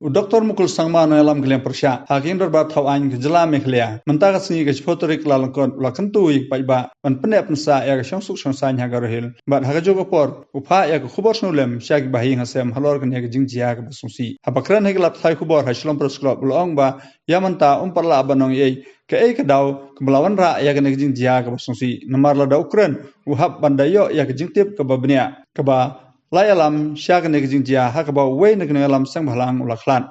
Dr. Mukul sangma no alam Khlem persya hakin dorba thawan ke jela mekhlia mentaka singi ke fotorik lalangkon lakantu ik paiba pan penep nsa ya ke syangsuk syangsan ha garohil bat ha jogo por upha ya ke khubor snulem syak bahi ngasem halor ke jingjia ke basungsi habakran he lap thai khubor ha shlom prosklop ulong ba yamanta umparla abanong ei ke ei ke daw ke melawan ra ya ke jingjia ke basungsi namar la da ukren uhab bandayo ya ke jingtip ke bniah ke ba layalam syak ne jingjia ha ka ba we ne alam sang bhalang ulaklan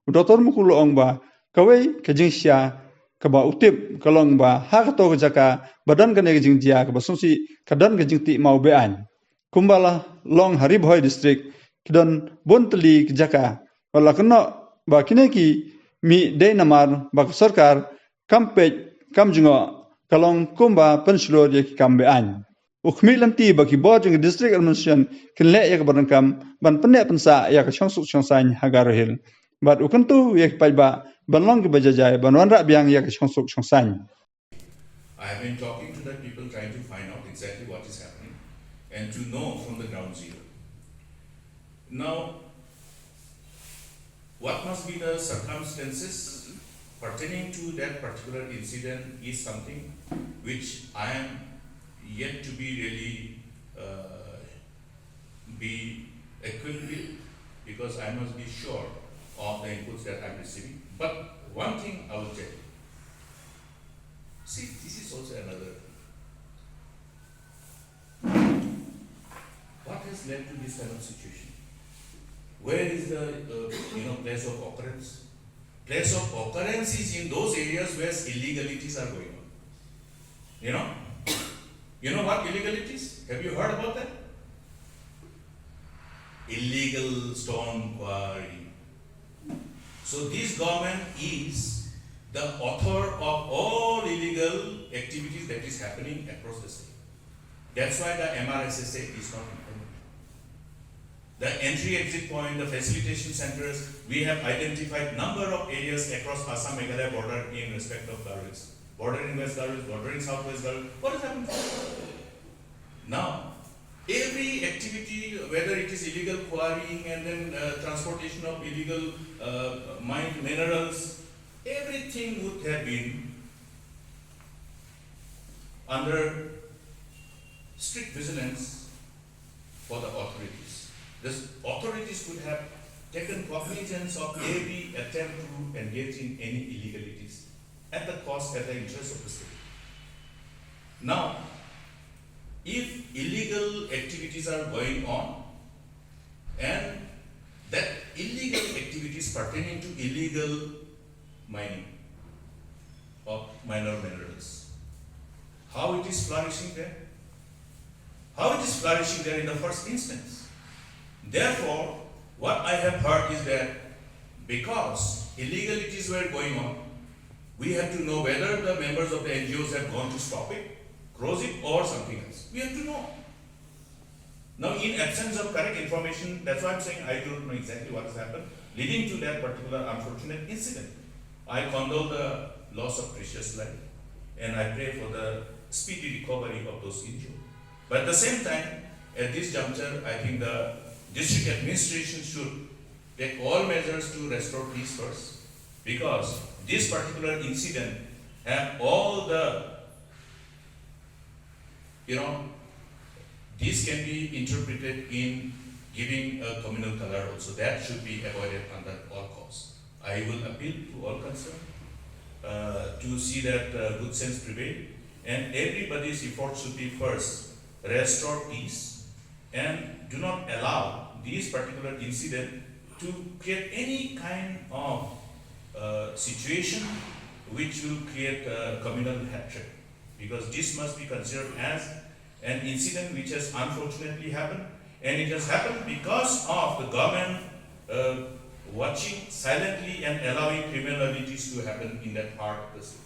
Dr. Mukul ong ba kawai ke jingsia ka ba utip kalong ba ha ka to ka jaka badan ka ne jingjia ka ba sungsi kadan ka jingti mau be an kumbala long hari bhoi district kidan bontli ka jaka wala kno ba kineki mi de namar ba sarkar kampe kamjungo kalong kumba penslor ye kambe an Ukmi lamti baki bod yung district administration kinle yak barankam ban penne pensa yak changsuk changsan hagarohil bat ukantu yak paiba banlong ki bajajai banwanra biang yak changsuk changsan. I have been talking to the people trying to find out exactly what is happening and to know from the ground zero. Now, what must be the circumstances pertaining to that particular incident is something which I am yet to be really be equipped with, because I must be sure of the inputs that I'm receiving. But one thing I will tell you, see, this is also another. What has led to this kind of situation? Where is the place of occurrence? Place of occurrence is in those areas where illegalities are going on. You know what illegalities? Have you heard about that? Illegal stone quarry. So this government is the author of all illegal activities that is happening across the state. That's why the MRSSA is not implemented. The entry-exit point, the facilitation centers, we have identified number of areas across Assam-Meghalaya border in respect of garbage. Bordering West Garbage, bordering Southwest Garbage. What is happening? Now, every activity, whether it is illegal quarrying and then transportation of illegal mined minerals, everything would have been under strict vigilance for the authorities. The authorities could have taken cognizance of every attempt to engage in any illegalities at the cost, at the interest of the state. Now, if illegal activities are going on and that illegal activities pertaining to illegal mining of minor minerals, how it is flourishing there? How it is flourishing there in the first instance? Therefore, what I have heard is that because illegalities were going on, we have to know whether the members of the NGOs have gone to stop it, close it, or something else. We have to know. Now, in absence of correct information, that's why I'm saying I don't know exactly what has happened, leading to that particular unfortunate incident. I condole the loss of precious life, and I pray for the speedy recovery of those injured. But at the same time, at this juncture, I think the district administration should take all measures to restore peace first, because this particular incident have all the, this can be interpreted in giving a communal color also. That should be avoided under all costs. I will appeal to all concerned to see that good sense prevail, and everybody's effort should be first restore peace and do not allow this particular incident to create any kind of situation which will create communal hatred, because this must be considered as an incident which has unfortunately happened, and it has happened because of the government watching silently and allowing criminalities to happen in that part of the city.